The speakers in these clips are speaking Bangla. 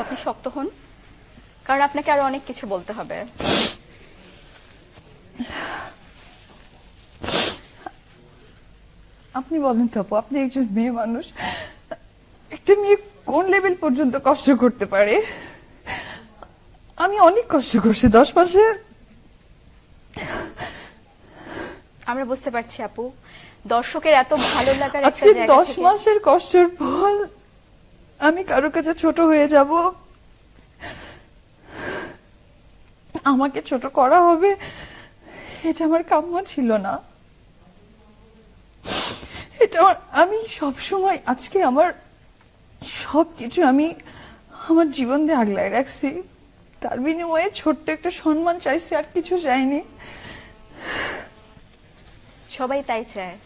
আপনি শক্ত হন, কারণ আপনাকে আরো অনেক কিছু বলতে হবে। আপনি বলেন তো আপু, আপনি একজন মেয়ে মানুষ, একটা মেয়ে কোন লেভেল পর্যন্ত কষ্ট করতে পারে? আমি অনেক কষ্ট করছি 10 মাসে। আমরা বুঝতে পারছি আপু, দর্শকের এত ভালো লাগার একটা আজকে জায়গা 10 থেকে। মাসের কষ্টের ফল আমি কারো কাছে ছোট হয়ে যাব, আমাকে ছোট করা হবে, এটা আমার কাম্য ছিল না। এটা আমি সব সময়, আজকে আমার সবকিছু আমি আমার জীবন দিয়ে আগলায় রাখছি, তার বিনিময়ে ছোট্ট একটা সম্মান চাইছি, আর কিছু চাইনি। সবাই তাই চায়।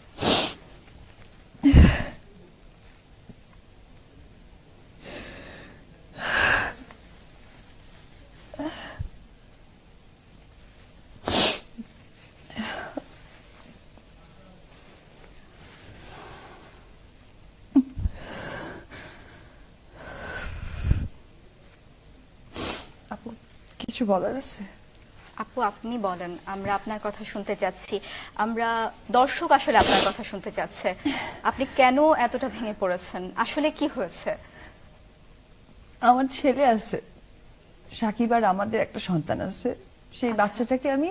আপু কিছু বলার আছে? আপু আপনি বলেন, আমরা আপনার কথা শুনতে চাচ্ছি। আমরা দর্শক আসলে আপনার কথা শুনতে চাচ্ছে। আপনি কেন এতটা ভেঙে পড়েছেন, আসলে কি হয়েছে? আমার ছেলে আছে, সাকিব, আর আমাদের একটা সন্তান আছে। সেই আচ্ছা। বাচ্চাটাকে আমি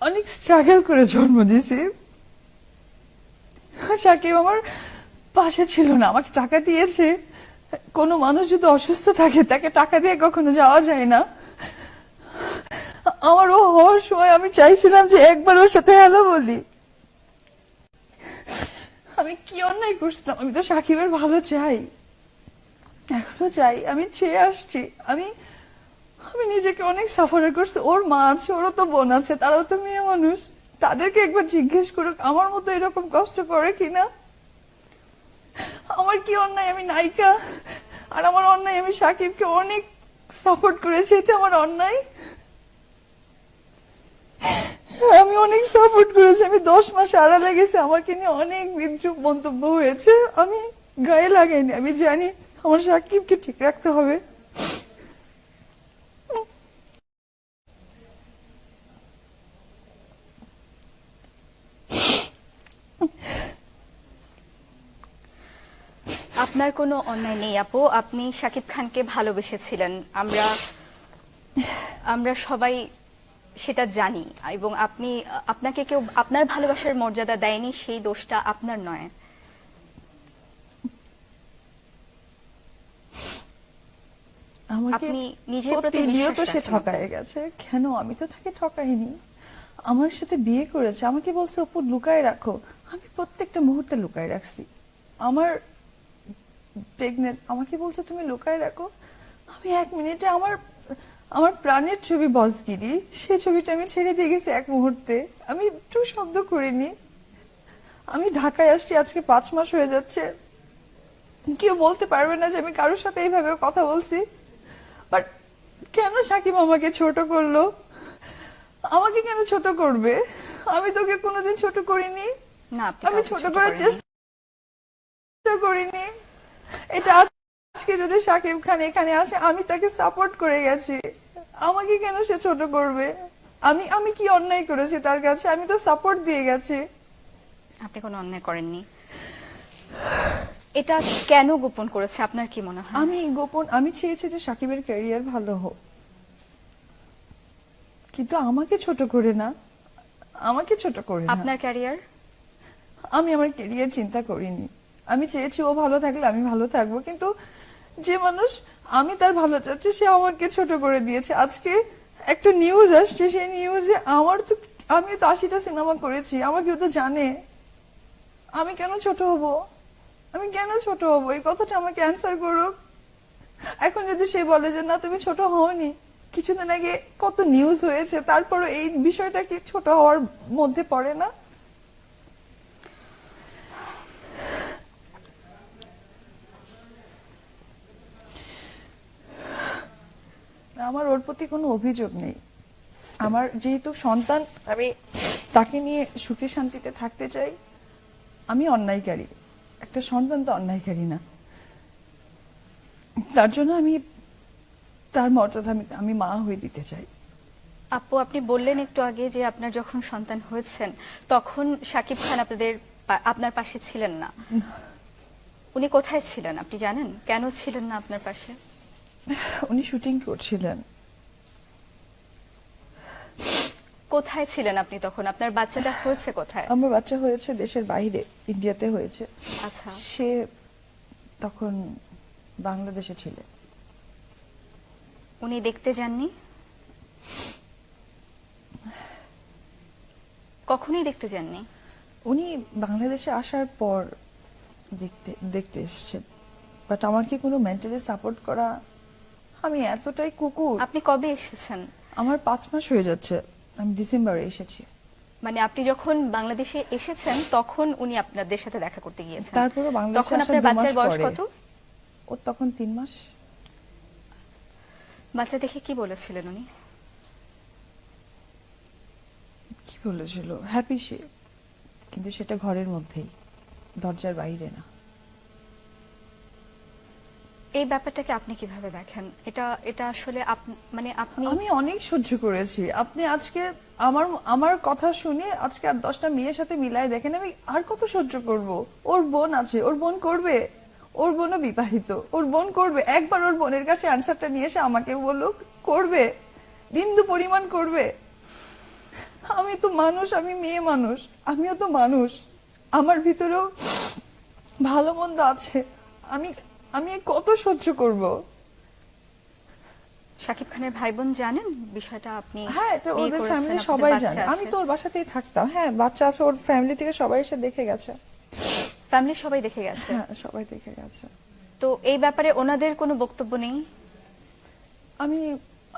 অনেক স্ট্রাগল করে জন্ম দিয়েছি। সাকিব আমার পাশে ছিল না, আমাকে টাকা দিয়েছে। কোনো মানুষ যদি অসুস্থ থাকে তাকে টাকা দিয়ে কখনো যাওয়া যায় না। আমার ও হওয়ার সময় আমি চাইছিলাম যে একবার ওর সাথে হ্যালো বলি। আমি কি অন্যায় করছিলাম? আমি তো সাকিবের ভালো চাই, এখনো চাই, আমি চেয়ে আসছি। আমি আমি নিজেকে অনেক সাফার করছি। ওর মা আছে, ওরও তো বোন আছে, তারাও তো মেয়ে মানুষ। তাদেরকে একবার জিজ্ঞেস করুক আমার মতো এরকম কষ্ট করে কিনা। আমার কি অন্যায়? আমি নায়িকা, আর আমার অন্যায় আমি সাকিবকে অনেক সাপোর্ট করেছি, এটা আমার অন্যায়? আমি অনেক সাপোর্ট করেছি, আমি 10 মাস আড়ালে গেছি, আমাকে নিয়ে অনেক বিদ্রুপ মন্তব্য হয়েছে, আমি গায়ে লাগাইনি। আমি জানি আমার সাকিবকে ঠিক রাখতে হবে। আপনার কোনো অন্যায় নেই আপু, আপনি শাকিব খানকে ভালোবেসেছিলেন। আমরা আমরা সবাই সেটা জানি, এবং আপনি, আপনাকে কেউ আপনার ভালোবাসার মর্যাদা দেয়নি, সেই দোষটা আপনার নয়। আমাকে আপনি নিজের প্রতি প্রতিনিয়ত বিশ্বাস সে রাখেন। ঠকায় গেছে। কেন? আমি তো তাকে ঠকাইনি। আমার সাথে বিয়ে করেছে, আমাকে বলছে অপু লুকায় রাখো, আমি প্রত্যেকটা মুহূর্তে লুকায় রাখছি। আমার প্রেগনেন্ট, আমাকে বলছে তুমি লুকায় রাখো। আমি 1 মিনিটে আমার আমার প্রাণের ছবি বসগিরি, সে ছবিটা আমি ছেড়ে দিয়ে গেছি 1 মুহূর্তে। আমি একটু শব্দ করিনি। আমি ঢাকায় আসছি আজকে 5 মাস হয়ে যাচ্ছে, কেউ বলতে পারবে না যে আমি কারোর সাথে এইভাবে কথা বলছি। বাট কেন সাকিব আমাকে ছোট করলো? আমাকে কেন ছোট করবে? আমি তোকে কোনোদিন ছোট করিনি, না, আপনি আমি কাউকে ছোট ছোট করার করেননি। চেষ্টা করিনি। এটা আজকে যদি সাকিব খান এখানে আসে, আমি তাকে সাপোর্ট করে গেছি, আমাকে কেন সে ছোট করবে? আমি আমি কি অন্যায় করেছি তার কাছে? আমি তো সাপোর্ট দিয়ে গেছি। আপনি কোনো অন্যায় করেননি। এটা কেন গোপন করেছে আপনার কি মনে হয়? আমি চেয়েছি যে সাকিবের ক্যারিয়ার ভালো হোক, কিন্তু আমাকে ছোট করে না, আমাকে ছোট করে না। আপনার ক্যারিয়ার? আমি আমার ক্যারিয়ার চিন্তা করিনি। আমি চেয়েছি ও ভালো থাকলে আমি ভালো থাকবো, কিন্তু যে মানুষ আমি তার ভালো চাচ্ছি সে আমাকে ছোট করে দিয়েছে। আজকে একটা নিউজ আসছে, সেই নিউজে আমি তো 80টা সিনেমা করেছি, আমাকেও তো জানে। আমি কেন ছোট হব? আমি কেন ছোট হব? এই কথাটা আমাকে অ্যান্সার করুক। এখন যদি সে বলে যে না তুমি ছোট হওনি, কিছুদিন আগে কত নিউজ হয়েছে, তারপরে এই বিষয়টা কি ছোট হওয়ার মধ্যে পড়ে না? আমার ওর প্রতি কোনো অভিযোগ নেই। আমার যেহেতু সন্তান, আমি তাকে নিয়ে সুখে শান্তিতে থাকতে চাই। আমি অন্যায়কারী, একটা সন্তান তো অন্যায়কারী না। তার জন্য আমি তার মর্যাদা আমি মা হয়ে দিতে চাই। আপু, আপনি বললেন একটু আগে যে আপনার যখন সন্তান হয়েছেন তখন শাকিব খান আপনার পাশে ছিলেন না। উনি কোথায় ছিলেন আপনি জানেন? কেন ছিলেন না আপনার পাশে? উনি শুটিং করছিলেন। কোথায় ছিলেন আপনি তখন? আপনার বাচ্চাটা হয়েছে কোথায়? আমার বাচ্চা হয়েছে দেশের বাইরে, ইন্ডিয়াতে হয়েছে। আচ্ছা, সে তখন বাংলাদেশে ছিল। উনি দেখতে যাননি? কখনোই দেখতে যাননি? উনি বাংলাদেশে আসার পর দেখতে এসেছেন, বাট আমাকে কোনো মেন্টালি সাপোর্ট করা, আমি এতটাই কুকুর। আপনি কবে এসেছেন? আমার 5 মাস হয়ে যাচ্ছে, আমি ডিসেম্বরে এসেছি। মানে আপনি যখন বাংলাদেশে এসেছেন তখন উনি আপনাদের সাথে দেখা করতে গিয়েছেন? তারপরে বাংলাদেশে তখন আসার আপনার 2 মাস বাচ্চার বয়স পরে। কত? ও তখন 3 মাস। বাচ্চা দেখে কি বলেছিলেন উনি? কি বলেছিল? হ্যাপি সে, কিন্তু সেটা ঘরের মধ্যেই, দরজার বাইরে না। এই ব্যাপারটাকে আপনি কিভাবে দেখেন? এটা আসলে মানে আপনি আমি অনেক সহ্য করেছি। আপনি আজকে আমার কথা শুনে আজকে আর 10টা মেয়ের সাথে মিলাই দেখেন, আমি আর কত সহ্য করব? ওর বোন আছে, ওর বোন করবে, ওর বোনও বিবাহিত, ওর বোন করবে। একবার ওর বোনের কাছে আনসারটা নিয়ে এসে আমাকে বলুক, করবে, বিন্দু পরিমাণ করবে। আমি তো মানুষ, আমি মেয়ে মানুষ, আমিও তো মানুষ, আমার ভিতরেও ভালো মন্দ আছে। আমি কত সহ্য করব? শাকিব খানের ভাই বোন জানেন বিষয়টা? আপনি হ্যাঁ, এটা বিয়ে ওদের করেছেন, ফ্যামিলি আপনাদের সবাই বাচ্চা জানে। আমি আছে। তো ওর বাসাতেই থাকতাম। হ্যাঁ, বাচ্চা আছে, ওর ফ্যামিলি থেকে সবাই এসে দেখে গেছে। ফ্যামিলি সবাই দেখে গেছে? হ্যাঁ, সবাই দেখে গেছে। তো এই ব্যাপারে ওনাদের কোনো বক্তব্য নেই?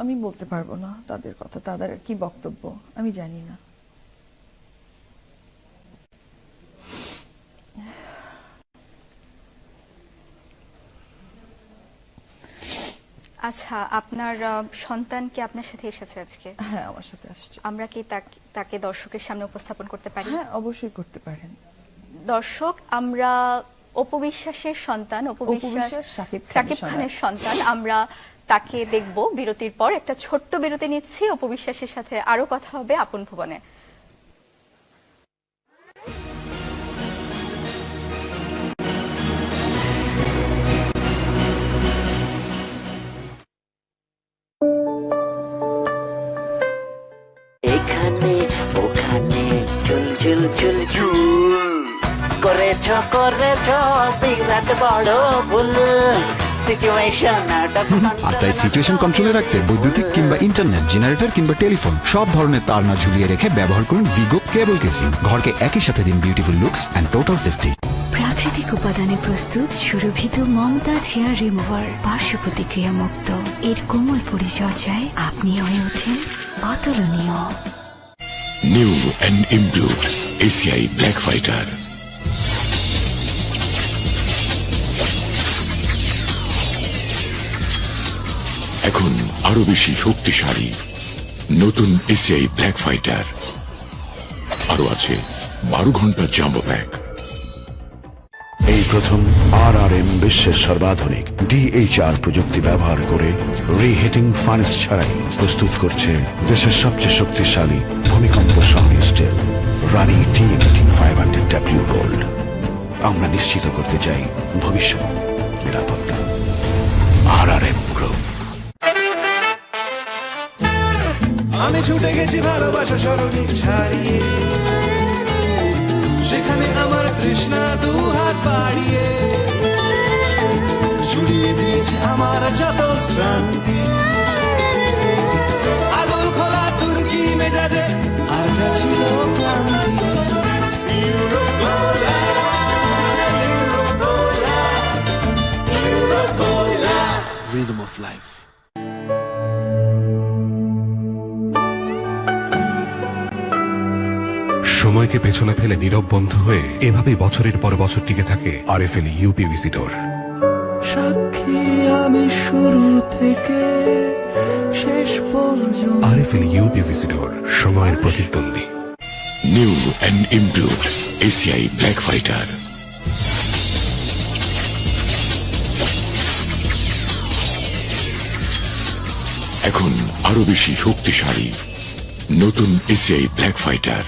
আমি বলতে পারবো না তাদের কথা, তাদের কি বক্তব্য আমি জানি না। আচ্ছা, আপনার সন্তান কি আপনার সাথে এসেছে আজকে? হ্যাঁ, আমার সাথে আসছে। আমরা কি তাকে দর্শকের সামনে উপস্থাপন করতে পারি? হ্যাঁ, অবশ্যই করতে পারেন। দর্শক, আমরা অপু বিশ্বাসের সন্তান, অপু বিশ্বাস শাকিব খানের সন্তান, আমরা তাকে দেখব। বিরতির পর একটা ছোট্ট বিরতি নিচ্ছি। অপু বিশ্বাসের সাথে আরো কথা হবে আপন ভুবনে। এখানে ওখানে চুল চুল চুল চুল করেছ বিরাট বড় ভুল সিচুয়েশন আর তাই সিচুয়েশন কন্ট্রোলে রাখতে বৈদ্যুতিক কিংবা ইন্টারনেট, জেনারেটর কিংবা টেলিফোন সব ধরনের তার না ঝুলিয়ে রেখে ব্যবহার করুন ভিগো কেবল কেসিং। ঘরকে একই সাথে দিন beautiful looks and total safety. প্রাকৃতিক উপাদানে প্রস্তুত সুরভিত মমতাজ হেয়ার রিমুভার, পার্শ্ব প্রতিক্রিয়া মুক্ত। এর কোমল পরিচর্যায় আপনি হয়ে ওঠেন অতুলনীয়। New and improved ACI Black Fighter. এখন আরো বেশি শক্তিশালী নতুন এসিআই ব্ল্যাক ফাইটার। আরো আছে 12 ঘন্টা জাম্বো প্যাক। এই প্রথম RRM বিশ্বের সর্বাধুনিক DHR প্রযুক্তি ব্যবহার করে রিহিটিং ফানেস ছাড়াই প্রস্তুত করছে দেশের সবচেয়ে শক্তিশালী ভূমিকম্প সহনীয় স্টিল রানি TMT 500W গোল্ড। আমরা নিশ্চিত করতে চাই ভবিষ্যৎ নিরাপত্তা। RRM group. আমি ছুটে গেছি ভালোবাসা সরণি ছাড়িয়ে, সেখানে আমার তৃষ্ণা দু হাত বাড়িয়ে ছুড়িয়ে দিয়েছে আমার যত শ্রান্তি। আগুন খোলা তুর্কি মেজাজে আর যা ছিল ক্লান্তি। ইউরোপোলা, ইউরোপোলা, ইউরোপোলা, rhythm of life. সময়কে পেছনে ফেলে নীরব বন্ধু হয়ে এভাবেই বছরের পর বছর টিকে থাকে RFL UPVC ডোর। সাক্ষী আমি শুরু থেকে শেষ পর্যন্ত। RFL UPVC ডোর, সময়ের প্রতিদ্বন্দ্বী। New and improved ACI Black Fighter. এখন আরো বেশি শক্তিশালী নতুন এসিআই ব্ল্যাক ফাইটার।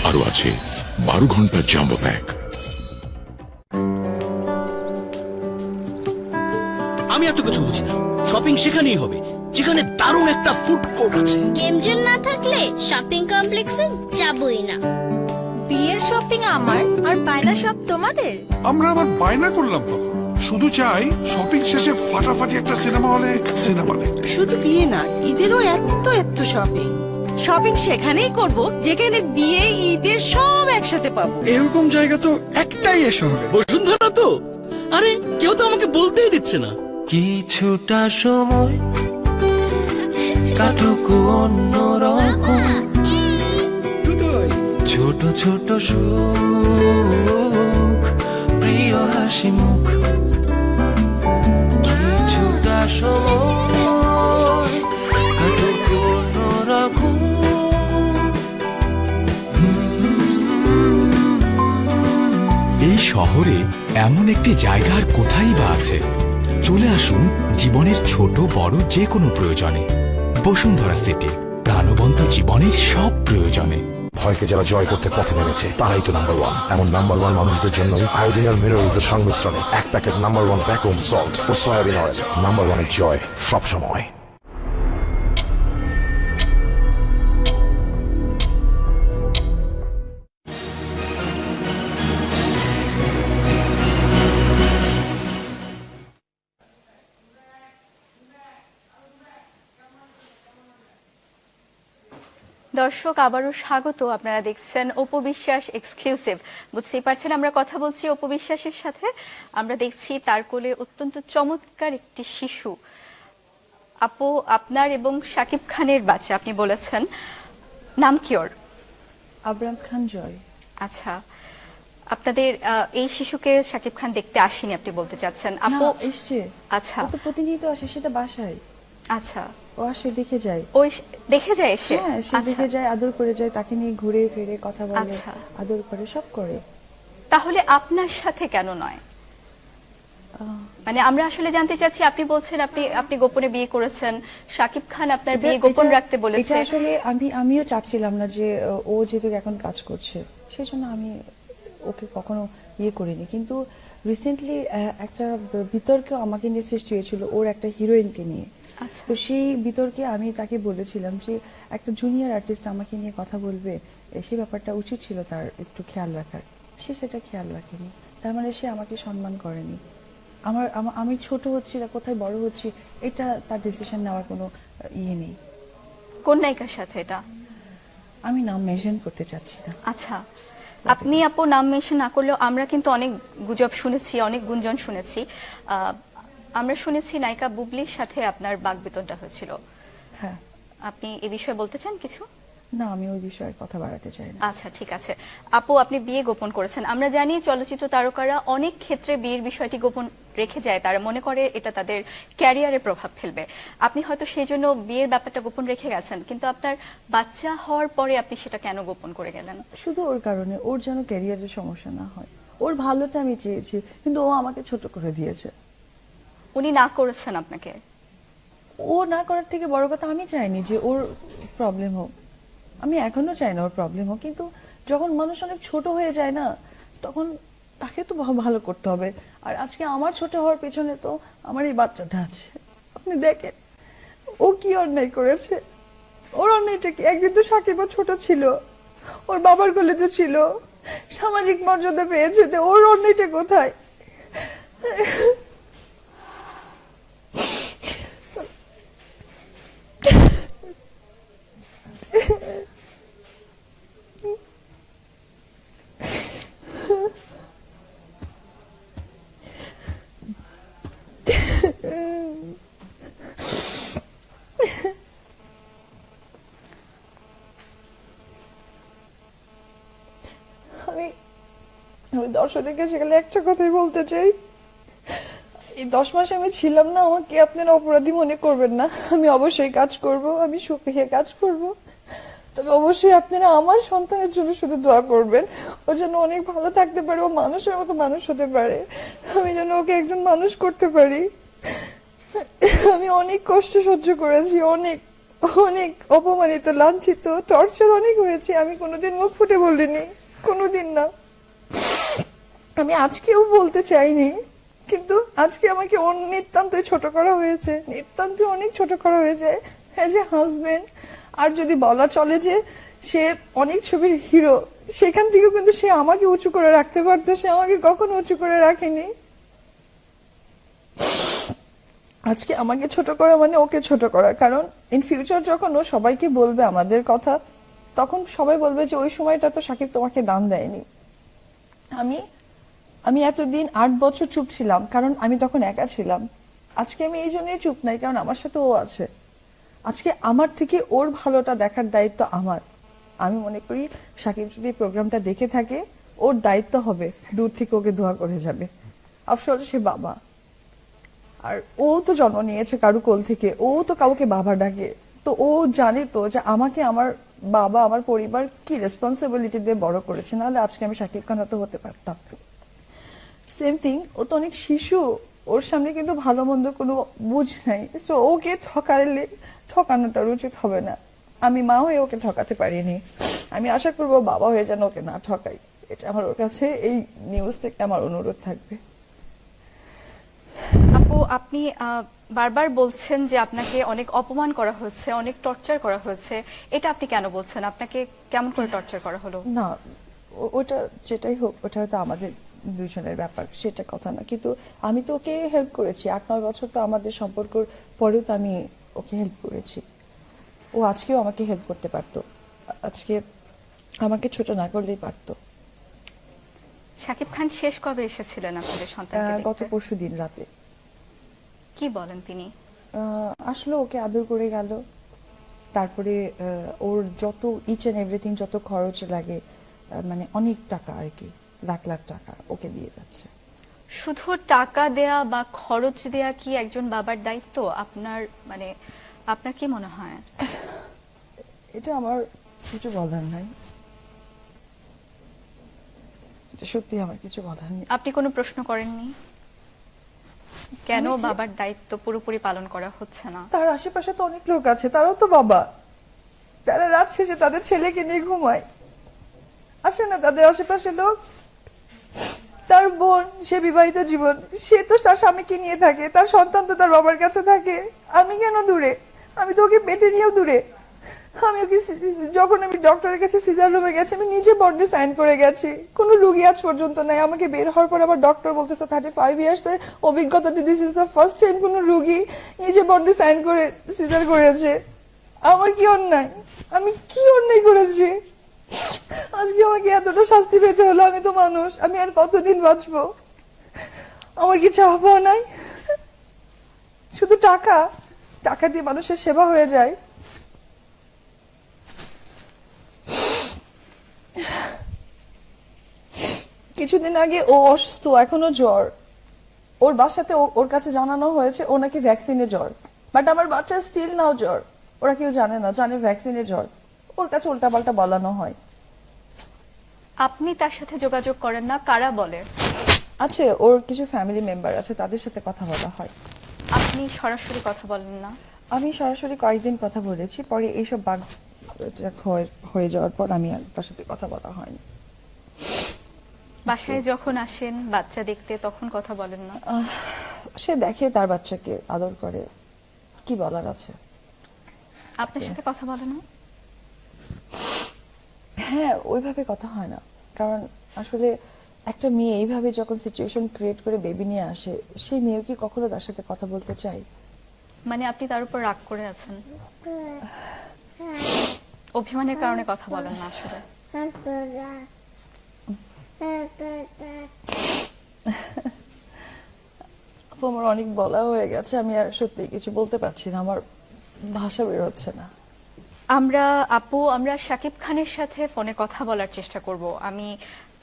আরো আছে 12 ঘন্টা জাম্বো প্যাক। আমি এত কিছু বুঝি না, শপিং সেখানেই হবে যেখানে দারুণ একটা ফুড কোর্ট আছে। গেম জোন না থাকলে শপিং কমপ্লেক্সে যাবই না। বিয়ের শপিং আমার আর বায়না সব তোমাদের। আমরা আবার বায়না করলাম কখন? শুধু চাই শপিং শেষে ফাটাফাটি একটা সিনেমা হলে সিনেমা দেখতে। শুধু বিয়ে না, ঈদেরও এত এত শপিং। শপিং সেখানেই করব যেখানে বিয়ে ঈদের সব একসাথে পাবো। এরকম জায়গা তো একটাই এ শহরে, বসুন্ধরা তো। আরে কেউ তো আমাকে বলতেই দিচ্ছে না। কিছুটা সময় কাটুক অন্যরকম, ছোট ছোট সুখ, প্রিয় হাসি মুখ। কিছুটা সময় কাটুক অন্যরকম। এই শহরে এমন একটি জায়গা আর কোথায় বা আছে? চলে আসুন জীবনের ছোট বড় যে কোনো প্রয়োজনে। বসুন্ধরা সিটি, প্রাণবন্ত জীবনের সব প্রয়োজনে। ভয়কে যারা জয় করতে পথে নেমেছে তারাই তো নাম্বার ওয়ান। এমন নাম্বার ওয়ান মানুষদের জন্যই আয়োডিন আর মিনারেলস এর সংমিশ্রণে 1 packet number one vacuum salt ও সয়াবিন অয়েল। নাম্বার ওয়ানের জয় সবসময়। দর্শক আবারও স্বাগত। আপনারা দেখছেন অপু বিশ্বাস এক্সক্লুসিভ। বুঝতেই পারছেন আমরা কথা বলছি অপু বিশ্বাসের সাথে। আমরা দেখছি তার কোলে অত্যন্ত চমৎকার একটি শিশু। আপু, আপনার এবং শাকিব খানের বাচ্চা, আপনি বলেছেন নাম কি ওর? আবরাম খান জয়। আচ্ছা, আপনাদের এই শিশুকে শাকিব খান দেখতে আসেনি আপনি বলতে চাচ্ছেন? আপু এসছে। আচ্ছা, ও তো প্রতিনিয়ত আসে, সেটা বাসায়। আচ্ছা, ও আসে, দেখে যায়। ওই দেখে যায় এসে? হ্যাঁ, সে দেখে যায়, আদর করে যায়, তাকে নিয়ে ঘুরে ফিরে কথা বলে, আচ্ছা। আদর করে, সব করে। তাহলে আপনার সাথে কেন নয়? মানে আমরা আসলে জানতে চাচ্ছি, আপনি বলছেন আপনি গোপনে বিয়ে করেছেন, শাকিব খান আপনার বিয়ে গোপন রাখতে বলেছে। এটা আসলে আমিও চাচ্ছিলাম না যে ও যেহেতু এখন কাজ করছে, সেজন্য আমি ওকে কখনো ইয়ে করিনি। কিন্তু রিসেন্টলি একটা বিতর্ক আমাকে নিয়ে সৃষ্টি হয়েছিল ওর একটা হিরোইনকে নিয়ে। আচ্ছা। তো সেই বিতর্কে আমি তাকে বলেছিলাম যে একটা জুনিয়র আর্টিস্ট আমাকে নিয়ে কথা বলবে, সেই ব্যাপারটা উচিত ছিল তার একটু খেয়াল রাখার। সে সেটা খেয়াল রাখেনি, তার মানে সে আমাকে সম্মান করেনি। আমি ছোট হচ্ছি না কোথায় বড় হচ্ছি, এটা তার ডিসিশন নেওয়ার কোনো ইয়ে নেই। কোন নায়িকার সাথে এটা? আমি নাম মেনশন করতে চাচ্ছি না। আচ্ছা, আপনি আপু নাম মেনশন না করলেও আমরা কিন্তু অনেক গুজব শুনেছি, অনেক গুঞ্জন শুনেছি। আমরা শুনেছি নায়িকা বুবলির সাথে আপনার বাকবিতণ্ডা হয়েছিল। হ্যাঁ। আপনি এ বিষয়ে বলতে চান কিছু? না, আমি ওই বিষয়ে কথা বাড়াতে চাই না। আচ্ছা, ঠিক আছে। আপু, আপনি বিয়ে গোপন করেছেন। আমরা জানি চলচ্চিত্র তারকারা অনেক ক্ষেত্রে বিয়ের বিষয়টি গোপন রেখে যায়, তারা মনে করে এটা তাদের ক্যারিয়ারে প্রভাব ফেলবে। আপনি হয়তো সেই জন্য বিয়ের ব্যাপারটা গোপন রেখে গেছেন, কিন্তু আপনার বাচ্চা হওয়ার পরে আপনি সেটা কেন গোপন করে গেলেন? শুধু ওর কারণে, ওর যেন ক্যারিয়ারের সমস্যা না হয়। ওর ভালোটা আমি চেয়েছি, কিন্তু ও আমাকে ছোট করে দিয়েছে। উনি না করেছেন আপনাকে? ও না করার থেকে বড় কথা, আমি চাইনি যে ওর প্রবলেম হোক। আমি এখনো চাই না ওর প্রবলেম হোক, কিন্তু যখন মানুষ অনেক ছোট হয়ে যায় না, তখন তাকে তো ভালো করতে হবে। আর আজকে আমার ছোট হওয়ার পেছনে তো আমার এই বাচ্চাটা আছে। আপনি দেখেন ও কি অন্যায় করেছে। ওর অন্যায়টা কি? একদিন তো সাকিবও ছোট ছিল, ওর বাবার কোলেতে ছিল, সামাজিক মর্যাদা পেয়েছে, তো ওর অন্যায়টা কোথায়? আমি দর্শকদেরকে সেখানে একটা কথাই বলতে চাই, এই 10 মাস আমি ছিলাম না, আমাকে আপনারা অপরাধী মনে করবেন না। আমি অবশ্যই কাজ করব, আমি সুখে কাজ করব, তবে অবশ্যই আপনারা আমার সন্তানের জন্য শুধু দোয়া করবেন, ও যেন অনেক ভালো থাকতে পারে, ও মানুষের মতো মানুষ হতে পারে, আমি যেন ওকে একজন মানুষ করতে পারি। আমি অনেক কষ্ট সহ্য করেছি, অনেক অনেক অপমানিত, লাঞ্ছিত, টর্চার অনেক হয়েছি। আমি কোনোদিন মুখ ফুটে বলিনি, কোনোদিন না। আমি আজকেও বলতে চাইনি, কিন্তু আজকে আমাকে নিতান্তই ছোট করা হয়েছে, নিতান্তই অনেক ছোট করা হয়েছে অ্যাজ এ হাজবেন্ড। আর যদি বলা চলে যে সে অনেক ছবির হিরো, সেখান থেকেও কিন্তু সে আমাকে উঁচু করে রাখতে পারতো, সে আমাকে কখনো উঁচু করে রাখেনি। আজকে আমাকে ছোট করা মানে ওকে ছোট করা, কারণ ইন ফিউচার যখন ও সবাইকে বলবে আমাদের কথা, তখন সবাই বলবে যে ওই সময়টা তো সাকিব তোমাকে দাম দেয়নি। আমি এতদিন 8 বছর চুপ ছিলাম, কারণ আমি তখন একা ছিলাম। আজকে আমি এই জন্যই চুপ নাই, কারণ আমার সাথে ও আছে। আজকে আমার থেকে ওর ভালোটা দেখার দায়িত্ব আমার। আমি মনে করি সাকিব যদি প্রোগ্রামটা দেখে থাকে, ওর দায়িত্ব হবে দূর থেকে ওকে দোয়া করে যাবে। আফটার অল সে বাবা, আর ও তো জন্ম নিয়েছে কারু কোল থেকে, ও তো কাউকে বাবা ডাকে, তো ও জানে তো যে আমাকে আমার বাবা, আমার পরিবার কি রেসপন্সিবিলিটি দিয়ে বড় করেছে, নাহলে আজকে আমি সাকিব খান তো হতে পারতাম। সেম থিং, ও তো অনেক শিশু, ওর সামনে কিন্তু ভালো মন্দ কোনো বুঝ নাই। সো ওকে ঠকানোটা উচিত হবে না। আমি মা হয়ে ওকে ঠকাতে পারিনি, আমি আশা করবো বাবা হয়ে যেন ওকে না ঠকাই। এটা আমার ওর কাছে এই নিউজ থেকে আমার অনুরোধ থাকবে। আপু, আপনি বারবার বলছেন যে আপনাকে অনেক অপমান করা হয়েছে, অনেক টর্চার করা হয়েছে। এটা আপনি কেন বলছেন? আপনাকে কেমন করে টর্চার করা হলো? না, ওটা যেটাই হোক, ওটা হয়তো আমাদের দুইজনের ব্যাপার, সেটা কথা না। কিন্তু আমি তো ওকে হেল্প করেছি 8-9 বছর, তো আমাদের সম্পর্কের পরেও তো আমি ওকে হেল্প করেছি। ও আজকেও আমাকে হেল্প করতে পারতো, আজকে আমাকে ছোট না করলেই পারতো। শাকিব খান শেষ কবে এসেছিলেন আপনাদের সন্তানকে দেখতে? গত পরশুদিন রাতে। কি বলেন তিনি? আসলে ওকে আদর করে গেল, তারপরে ওর যত ইচ এন্ড এভরিথিং, যত খরচ লাগে, মানে অনেক টাকা আর কি, লাখ লাখ টাকা ওকে দিয়ে যাচ্ছে। শুধু টাকা দেয়া বা খরচ দেয়া কি একজন বাবার দায়িত্ব? আপনার কি মনে হয়? এটা আমার কিছু বলার নাই, সত্যি আমার কিছু বলার নেই। আপনি কোনো প্রশ্ন করেননি কেন বাবার দায়িত্ব পুরোপুরি পালন করা হচ্ছে না? তার আশেপাশে তো অনেক লোক আছে, তারাও তো বাবা, যারা রাত শেষে তাদের ছেলেকে নিয়ে ঘুমায়। আসে না তাদের আশেপাশে লোক? তার বোন, সে বিবাহিত জীবন, সে তো তার স্বামীকে নিয়ে থাকে, তার সন্তান তো তার বাবার কাছে থাকে। আমি কেন দূরে? আমি তো ওকে পেটে নিয়েও দূরে। আমি ওকে যখন আমি ডক্টরের কাছে সিজার রুমে গেছি, আমি নিজে বন্ডে সাইন করে গেছি, কোনো রুগী আজ পর্যন্ত নাই। আমাকে বের হওয়ার পর আবার ডক্টর বলতেছে 35 ইয়ার্স এর অভিজ্ঞতাতে this is the first time কোনো রুগী নিজে বন্ডে সাইন করে সিজার করেছে। আমার কি অন্যায়? আমি কি অন্যায় করেছি আজকে আমাকে এতটা শাস্তি পেতে হলো? আমি তো মানুষ, আমি আর কতদিন বাঁচবো? আমার কি চাওয়া পাওয়া নাই? শুধু টাকা, টাকা দিয়ে মানুষের সেবা হয়ে যায়? কিছুদিন আগে ও অসুস্থ, এখনো জ্বর। ওর বাসাতে ওর কাছে জানানো হয়েছে ও নাকি ভ্যাকসিনে জ্বর, বাট আমার বাচ্চা স্টিল নাও জ্বর। ওরা কেউ জানে না, জানে ভ্যাকসিনে জ্বর, ওর কাছে উল্টাপাল্টা বলানো হয়। আপনি তার সাথে যোগাযোগ করেন না? কারা বলে? আছে, ওর কিছু ফ্যামিলি মেম্বার আছে, তাদের সাথে কথা বলা হয়। আপনি সরাসরি কথা বলেন না? আমি সরাসরি কয়েকদিন কথা বলেছি, পরে এইসব বাদ হয়ে যাওয়ার পর আমি আর তার সাথে কথা বলা হয়নি। বাসায় যখন আসেন বাচ্চা দেখতে, তখন কথা বলেন না? সে দেখে তার বাচ্চাকে, আদর করে, কি বলার আছে? আপনার সাথে কথা বলে না? হ্যাঁ, ওইভাবে কথা হয় না, কারণ আসলে একটা মেয়ে এইভাবে যখন সিচুয়েশন ক্রিয়েট করে বেবি নিয়ে আসে, সেই মেয়ে কি কখনো তার সাথে কথা বলতে চাই? মানে আপনি তার উপর রাগ করে আছেন? অভিমানের কারণে কথা বলেন না আসলে? আমার অনেক বলা হয়ে গেছে, আমি আর সত্যি কিছু বলতে পারছি না, আমার ভাষা বের হচ্ছে না। আমরা শাকিব খানের সাথে ফোনে কথা বলার চেষ্টা করব। আমি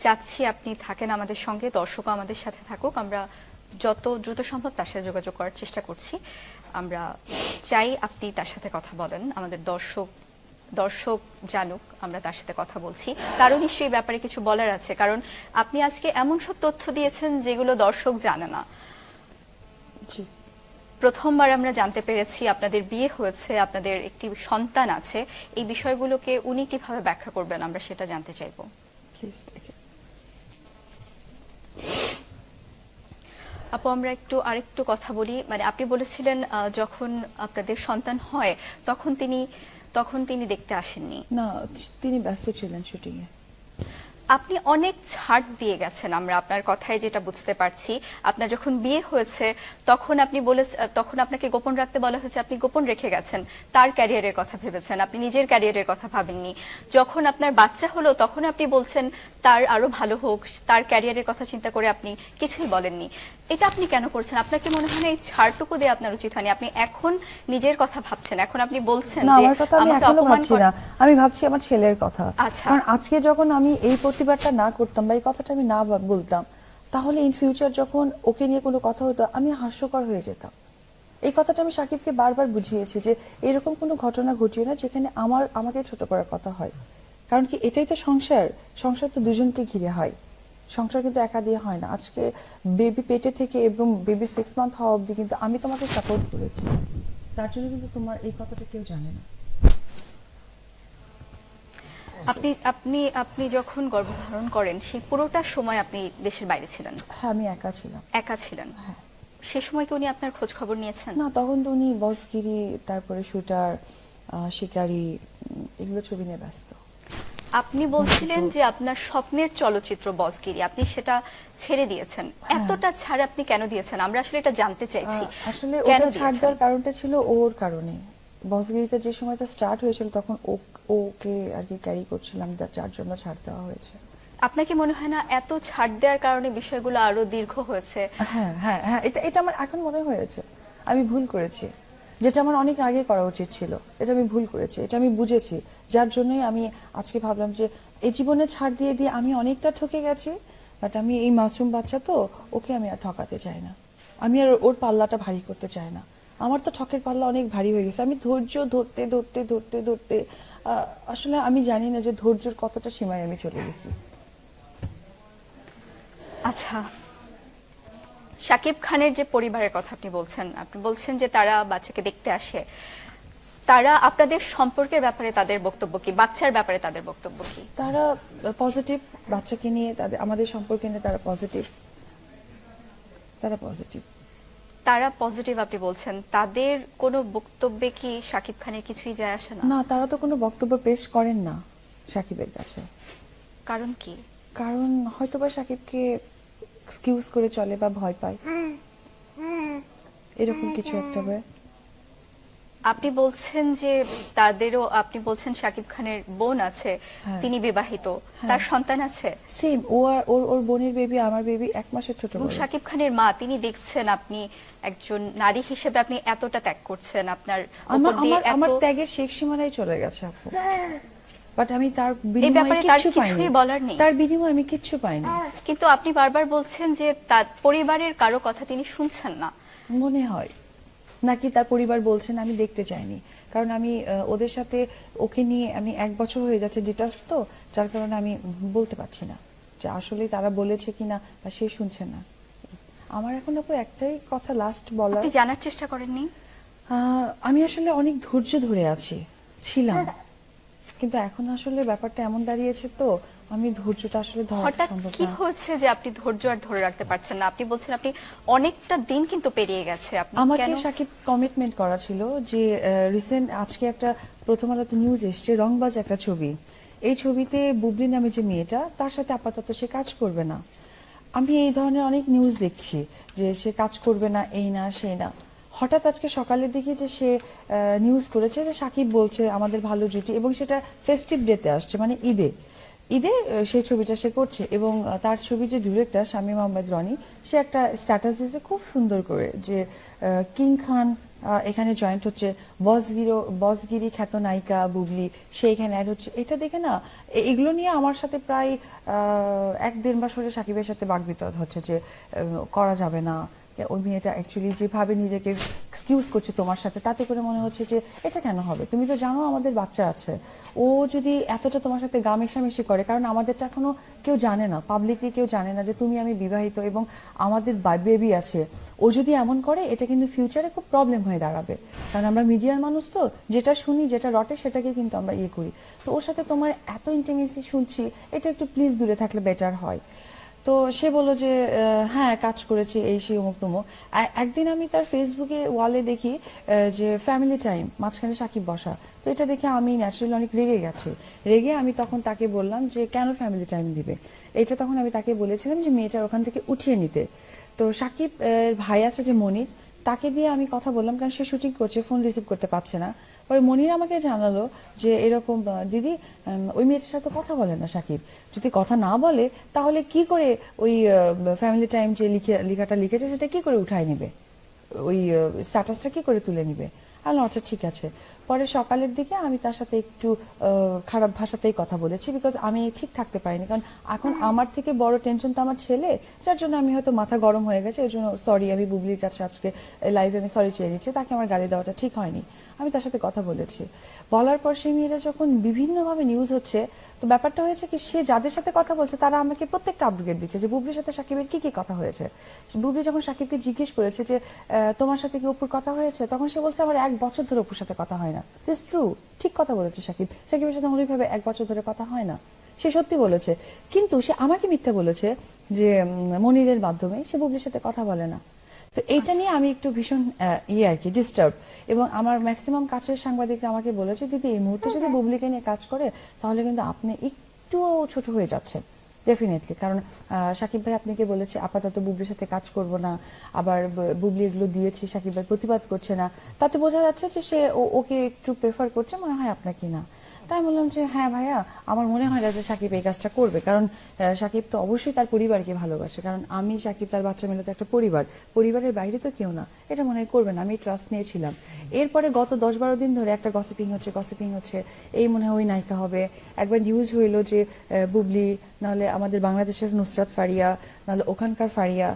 চাচ্ছি আপনি থাকেন আমাদের সঙ্গে, দর্শকও আমাদের সাথে থাকুক। আমরা যত দ্রুত সম্ভব তার সাথে যোগাযোগ করার চেষ্টা করছি। আমরা চাই আপনি তার সাথে কথা বলেন, আমাদের দর্শক জানুক আমরা তার সাথে কথা বলছি। তারও নিশ্চয়ই ব্যাপারে কিছু বলার আছে, কারণ আপনি আজকে এমন সব তথ্য দিয়েছেন যেগুলো দর্শক জানে না। জি, প্রথমবার আমরা জানতে পেরেছি আপনাদের বিয়ে হয়েছে, আপনাদের একটি সন্তান আছে, এই বিষয়গুলোকে উনি কিভাবে ব্যাখ্যা করবেন আমরা সেটা জানতে চাইবো। প্লিজ দেখেন। আপু আমরা আরেকটু কথা বলি, মানে আপনি বলেছিলেন যখন আপনাদের সন্তান হয় তখন তিনি দেখতে আসেননি। না, তিনি ব্যস্ত ছিলেন শুটিং এ। আপনি অনেক ছাড় দিয়ে গেছেন, আমরা আপনার কথায় যেটা বুঝতে পারছি। আপনার যখন বিয়ে হয়েছে তখন আপনাকে গোপন রাখতে বলা হয়েছে, আপনি গোপন রেখে গেছেন, তার ক্যারিয়ারের কথা ভেবেছেন, আপনি নিজের ক্যারিয়ারের কথা ভাবেননি। যখন আপনার বাচ্চা হলো তখন আপনি বলছেন তার আরো ভালো হোক, তার ক্যারিয়ারের কথা চিন্তা করে আপনি কিছুই বলেননি। এটা আপনি কেন করছেন? আপনার কি মনে হয় না এই ছাড়টুকু দিয়ে আপনার উচিত হয়নি? আপনি এখন নিজের কথা ভাবছেন, এখন আপনি বলছেন না, যে আমার কথা আমি আমাকে এখনো অপমান ভাবছি না, আমি ভাবছি আমার ছেলের কথা। আচ্ছা। কারণ আজকে যখন আমি এই প্রতিবাদটা না করতাম বা এই কথাটা আমি না বলতাম, তাহলে ইন ফিউচার যখন ওকে নিয়ে কোনো কথা হতো আমি হাস্যকর হয়ে যেতাম। এই কথাটা আমি সাকিবকে বারবার বুঝিয়েছি যে এরকম কোনো ঘটনা ঘটিও না যেখানে আমাকে ছোট করার কথা হয়। কারণ কি, এটাই তো সংসার তো দুজনকে ঘিরে হয়, সংসার কিন্তু একা দিয়ে হয় না। আজকে বেবি পেটে থেকে এবং বেবি 6 মান্থ হওয়া অবধি কিন্তু আমি তোমাকে সাপোর্ট করেছি, তার জন্য কিন্তু তোমার এই কথাটা কেউ জানে না। আপনি যখন গর্ভধারণ করেন সেই পুরোটা সময় আপনি দেশের বাইরে ছিলেন? হ্যাঁ, আমি একা ছিলাম। একা ছিলেন? হ্যাঁ। সে সময় কি উনি আপনার খোঁজ খবর নিয়েছেন? না, তখন তো উনি বসগিরি, তারপরে শুটার, শিকারি, এগুলো ছবি নিয়ে ব্যস্ত। আপনি বলছিলেন যে আপনার স্বপ্নের চলচ্চিত্র বসগিরি, আপনি সেটা ছেড়ে দিয়েছেন। এতটা ছাড় আপনি কেন দিয়েছেন? আমরা আসলে এটা জানতে চাইছি। আসলে কেন ওটা ছাড় দিয়েছেন? দেওয়ার কারণটা ছিল ওর কারণে। বসগিরিটা যে সময়টা স্টার্ট হয়েছিল তখন ওকে আর কি ক্যারি করছিলাম, যার জন্য ছাড় দেওয়া হয়েছে। আপনাকে মনে হয় না এত ছাড় দেওয়ার কারণে বিষয়গুলো আরো দীর্ঘ হয়েছে? হ্যাঁ হ্যাঁ হ্যাঁ, এটা আমার এখন মনে হয়েছে আমি ভুল করেছি, যেটা আমার অনেক আগে করা উচিত ছিল। এটা আমি ভুল করেছি, এটা আমি বুঝেছি, যার জন্যই আমি আজকে ভাবলাম যে এই জীবনে ছাড় দিয়ে দিয়ে আমি অনেকটা ঠকে গেছি, বাট আমি এই মাসুম বাচ্চা তো, ওকে আমি আর ঠকাতে চাই না, আমি আর ওর পাল্লাটা ভারী করতে চাই না। আমার তো ঠকের পাল্লা অনেক ভারী হয়ে গেছে। আমি ধৈর্য ধরতে ধরতে ধরতে ধরতে আসলে আমি জানি না যে ধৈর্যের কতটা সীমায় আমি চলে গেছি। আচ্ছা, শাকিব খানের যে পরিবারের কথা আপনি বলছেন যে তারা বাচ্চাকে দেখতে আসে, তারা আপনাদের সম্পর্কের ব্যাপারে তাদের বক্তব্য কি? বাচ্চার ব্যাপারে তাদের বক্তব্য কি? তারা পজিটিভ, বাচ্চাকে নিয়ে আমাদের সম্পর্কে নিয়ে তারা পজিটিভ। তারা পজিটিভ আপনি বলছেন, তাদের কোনো বক্তব্যে কি শাকিব খানের কিছুই যায় আসে না? না, তারা তো কোনো বক্তব্য পেশ করেন না শাকিবের কাছে। কারণ কি? কারণ হয়তোবা শাকিবকে এক্সকিউজ করে চলে বা ভয় পায়, এরকম কিছু একটা হবে। আপনি বলছেন যে আপনি বলছেন শাকিব খানের বোন আছে, তিনি বিবাহিত, তার সন্তান আছে। সেম, ওর বোনের বেবি আমার বেবি 1 মাসের ছোট। শাকিব খানের মা, তিনি দেখছেন আপনি একজন নারী হিসেবে আপনি এতটা ত্যাগ করছেন, আপনার আমার ত্যাগের শেষ সীমানায় চলে গেছে আপু, বাট আমি তার বিনিময়ে কিচ্ছু পাইনি। কিন্তু আপনি বারবার বলছেন যে তার পরিবারের কারো কথা তিনি শুনছেন না। মনে হয় নাকি তার পরিবার বলছেন, আমি দেখতে চাইনি, কারণ আমি ওদের সাথে ওকে নিয়ে আমি 1 বছর হয়ে যাচ্ছে ডিটাচ, তো যার কারণে আমি বলতে পারছি না যে আসলে তারা বলেছে কিনা বা সে শুনছে না। আমার এখন আপু একটাই কথা লাস্ট বলার, আপনি জানার চেষ্টা করেননি? আমি আসলে অনেক ধৈর্য ধরে ছিলাম, কিন্তু এখন আসলে ব্যাপারটা এমন দাঁড়িয়েছে তো আমি ধৈর্যটা আসলে ধরা সম্ভব না। কি হচ্ছে যে আপনি ধৈর্য আর ধরে রাখতে পারছেন না? আপনি বলছেন আপনি অনেকটা দিন কিন্তু পেরিয়ে গেছে। আমাকে শাকিব কমিটমেন্ট করা ছিল যে রিসেন্ট আজকে একটা প্রথম আলোতে নিউজ এসছে, রংবাজ একটা ছবি, এই ছবিতে বুবলি নামে যে মেয়েটা, তার সাথে আপাতত সে কাজ করবে না। আমি এই ধরনের অনেক নিউজ দেখছি যে সে কাজ করবে না, এই না সেই না। হঠাৎ আজকে সকালে দেখি যে সে নিউজ করেছে যে শাকিব বলছে আমাদের ভালো জুটি, এবং সেটা ফেস্টিভ ডেতে আসছে, মানে ঈদে সেই ছবিটা সে করছে। এবং তার ছবি যে ডিরেক্টর শামীম আহমেদ রনি, সে একটা স্ট্যাটাস দিয়েছে খুব সুন্দর করে যে কিং খান এখানে জয়েন্ট হচ্ছে, বসগিরি খ্যাত নায়িকা বুবলি সে এখানে অ্যাড হচ্ছে। এটা দেখে না, এগুলো নিয়ে আমার সাথে প্রায় 1-1.5 মাস ধরে শাকিবের সাথে বাকবিতন্ড হচ্ছে যে করা যাবে না, ওই মেয়েটা অ্যাকচুয়ালি যেভাবে নিজেকে এক্সকিউজ করছে তোমার সাথে, তাতে করে মনে হচ্ছে যে এটা কেন হবে, তুমি তো জানো আমাদের বাচ্চা আছে। ও যদি এতটা তোমার সাথে গা মেশামেশি করে, কারণ আমাদেরটা এখনো কেউ জানে না, পাবলিকলি কেউ জানে না যে তুমি আমি বিবাহিত এবং আমাদের বেবি আছে, ও যদি এমন করে এটা কিন্তু ফিউচারে খুব প্রবলেম হয়ে দাঁড়াবে। কারণ আমরা মিডিয়ার মানুষ তো, যেটা শুনি যেটা রটে সেটাকে কিন্তু আমরা ইয়ে করি। তো ওর সাথে তোমার এত ইন্টিমেসি শুনছি, এটা একটু প্লিজ দূরে থাকলে বেটার হয়। তো সে বললো যে হ্যাঁ কাজ করেছি এই সেই অমুক তমুক। একদিন আমি তার ফেসবুকে ওয়ালে দেখি যে ফ্যামিলি টাইম, মাঝখানে সাকিব বসা। তো এটা দেখে আমি ন্যাচারালি অনেক রেগে গেছি। রেগে আমি তখন তাকে বললাম যে কেন ফ্যামিলি টাইম দিবে, এটা তখন আমি তাকে বলেছিলাম যে মেয়েটার ওখান থেকে উঠিয়ে নিতে। তো সাকিব ভাই আছে যে মনির, তাকে দিয়ে আমি কথা বললাম, কারণ সে শুটিং করছে, ফোন রিসিভ করতে পারছে না। পরে মনির আমাকে জানালো যে এরকম দিদি ওই মেয়েটার সাথে কথা বলে না সাকিব, যদি কথা না বলে তাহলে কি করে ওই ফ্যামিলি টাইম যে লেখাটা লিখেছে সেটা কি করে উঠায় নেবে, ওই স্ট্যাটাসটা কি করে তুলে নিবে। আচ্ছা ঠিক আছে। পরে সকালের দিকে আমি তার সাথে একটু খারাপ ভাষাতেই কথা বলেছি, বিকজ আমি ঠিক থাকতে পারিনি, কারণ এখন আমার থেকে বড় টেনশন তো আমার ছেলে, যার জন্য আমি হয়তো মাথা গরম হয়ে গেছে। ওই জন্য সরি, আমি বুবলির কাছে আজকে লাইভে আমি সরি চেয়ে নিচ্ছি, তাকে আমার গালি দেওয়াটা ঠিক হয়নি। আমি তার সাথে কথা বলেছি, বলার পর সেই মেয়েরা যখন বিভিন্নভাবে নিউজ হচ্ছে, তো ব্যাপারটা হয়েছে কি, সে যাদের সাথে কথা বলছে তারা আমাকে প্রত্যেকটা আপডেট দিচ্ছে যে বুবলির সাথে সাকিবের কি কি কথা হয়েছে। বুবলি যখন সাকিবকে জিজ্ঞেস করেছে যে তোমার সাথে কি অপুর কথা হয়েছে, তখন সে বলছে আমার 1 বছর ধরে অপুর সাথে কথা হয় না। দিস ট্রু, ঠিক কথা বলেছে সাকিব, সাকিবের সাথে আমার ওইভাবে 1 বছর ধরে কথা হয় না, সে সত্যি বলেছে। কিন্তু সে আমাকে মিথ্যা বলেছে যে মনিরের মাধ্যমে সে বুবলির সাথে কথা বলে না। তো এইটা নিয়ে আমি একটু ভীষণ আর কি ডিস্টার্ব, এবং আমার ম্যাক্সিমাম কাছের সাংবাদিকরা আমাকে বলেছে দিদি এই মুহূর্তে যদি বুবলিকে নিয়ে কাজ করে তাহলে কিন্তু আপনি একটুও ছোট হয়ে যাচ্ছেন ডেফিনেটলি। কারণ সাকিব ভাই আপনাকে বলেছে আপাতত বুবলির সাথে কাজ করব না, আবার বুবলি এগুলো দিয়েছি সাকিব ভাই প্রতিবাদ করছে না, তাতে বোঝা যাচ্ছে যে সে ওকে একটু প্রেফার করছে, মনে হয় আপনাকে না। তাই বললাম যে হ্যাঁ ভাইয়া, আমার মনে হয় না যে সাকিব এই কাজটা করবে, কারণ সাকিব তো অবশ্যই তার পরিবারকে ভালোবাসে, কারণ আমি সাকিব তার বাচ্চা মিলে তো একটা পরিবারের বাইরে তো কেউ না, এটা মনে হয় করবে না, আমি ট্রাস্ট নিয়েছিলাম। এরপরে গত 10-12 দিন ধরে একটা গসিপিং হচ্ছে, এই মনে হয় ওই নায়িকা হবে। একবার নিউজ হইলো যে বুবলি, নাহলে আমাদের বাংলাদেশের নুসরাত ফারিয়া, নাহলে ওখানকার ফারিয়া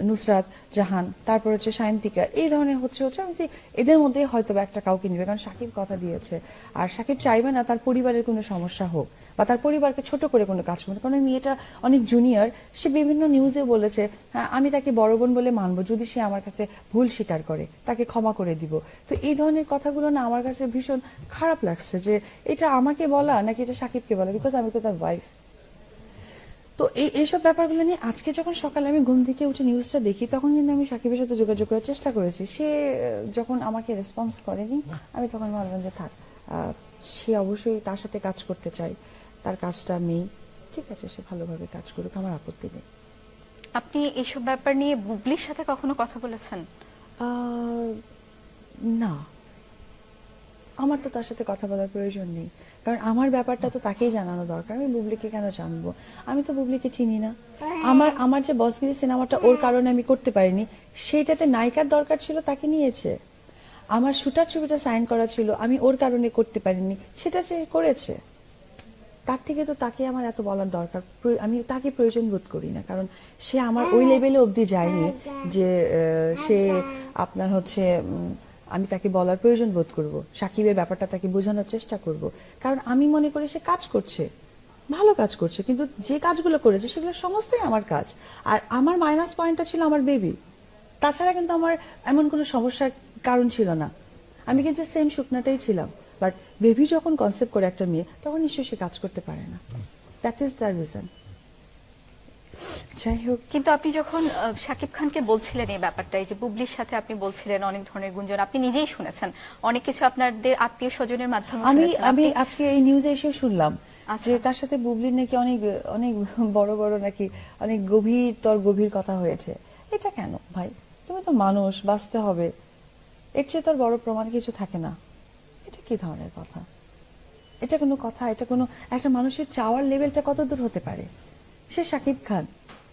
নুসরাত জাহান, তারপর হচ্ছে সায়ন্তিকা, এই ধরনের হচ্ছে আমি এদের মধ্যেই হয়তো একটা কাউকে নিবে, কারণ সাকিব কথা দিয়েছে। আর সাকিব চাইবে না তার পরিবারের কোনো সমস্যা হোক বা তার পরিবারকে ছোট করে কোনো কাজ করবে, কারণ মেয়েটা অনেক জুনিয়র। সে বিভিন্ন নিউজে বলেছে হ্যাঁ আমি তাকে বড় বোন বলে মানবো, যদি সে আমার কাছে ভুল স্বীকার করে তাকে ক্ষমা করে দিব। তো এই ধরনের কথাগুলো না আমার কাছে ভীষণ খারাপ লাগছে, যে এটা আমাকে বলা নাকি এটা সাকিবকে বলা, বিকজ আমি তো তার ওয়াইফ। তো এইসব ব্যাপারগুলো নিয়ে আজকে যখন সকালে আমি ঘুম থেকে উঠে নিউজটা দেখি, তখন কিন্তু আমি সাকিবের সাথে যোগাযোগ করার চেষ্টা করেছি। সে যখন আমাকে রেসপন্স করেনি, আমি তখন ভাবলাম যে থাক, সে অবশ্যই তার সাথে কাজ করতে চাই, তার কাজটা নেই, ঠিক আছে সে ভালোভাবে কাজ করুক, আমার আপত্তি নেই। আপনি এইসব ব্যাপার নিয়ে বুবলির সাথে কখনো কথা বলেছেন? না, আমার তো তার সাথে কথা বলার প্রয়োজন নেই, কারণ আমার ব্যাপারটা তো তাকেই জানানো দরকার। আমি বুবলিকে কেন জানবো, আমি তো বুবলিকে চিনি না। আমার যে বসগিরি সিনেমাটা ওর কারণে আমি করতে পারিনি, সেইটাতে নায়িকার দরকার ছিল, তাকে নিয়েছে। আমার শুটার ছবিটা সাইন করা ছিল, আমি ওর কারণে করতে পারিনি, সেটা সে করেছে। তার থেকে তো তাকে আমার এত বলার দরকার, আমি তাকে প্রয়োজন বোধ করি না, কারণ সে আমার ওই লেভেলে অবধি যায়নি যে সে আপনার হচ্ছে আমি তাকে বলার প্রয়োজন বোধ করব, সাকিবের ব্যাপারটা তাকে বোঝানোর চেষ্টা করব, কারণ আমি মনে করি সে কাজ করছে, ভালো কাজ করছে, কিন্তু যে কাজগুলো করেছে সেগুলো সমস্তই আমার কাজ। আর আমার মাইনাস পয়েন্টটা ছিল আমার বেবি, তাছাড়া কিন্তু আমার এমন কোনো সমস্যার কারণ ছিল না, আমি কিন্তু সেম শুকনাটাই ছিলাম। বাট বেবি যখন কনসেপ্ট করে একটা মেয়ে, তখন নিশ্চয়ই সে কাজ করতে পারে না, দ্যাট ইজ দ্য রিজন। যাই হোক, কিন্তু আপনি যখন শাকিব খানকে বলছিলেন এই ব্যাপারটা, এই যে বুবলির সাথে আপনি বলছিলেন অনেক ধরনের গুঞ্জন, আপনি নিজেই শুনেছেন, অনেক কিছু আপনাদের আত্মীয় স্বজনের মাধ্যমে আমি আজকে এই নিউজে এসে শুনলাম যে তার সাথে বুবলির নাকি অনেক অনেক বড় নাকি অনেক গভীর কথা হয়েছে। এটা কেন ভাই, তুমি তো মানুষ, বাঁচতে হবে, এর চেয়ে তোর বড় প্রমাণ কিছু থাকে না। এটা কি ধরনের কথা, এটা কোনো কথা? এটা কোনো একটা মানুষের চাওয়ার লেভেলটা কত দূর হতে পারে? সে শাকিব খান,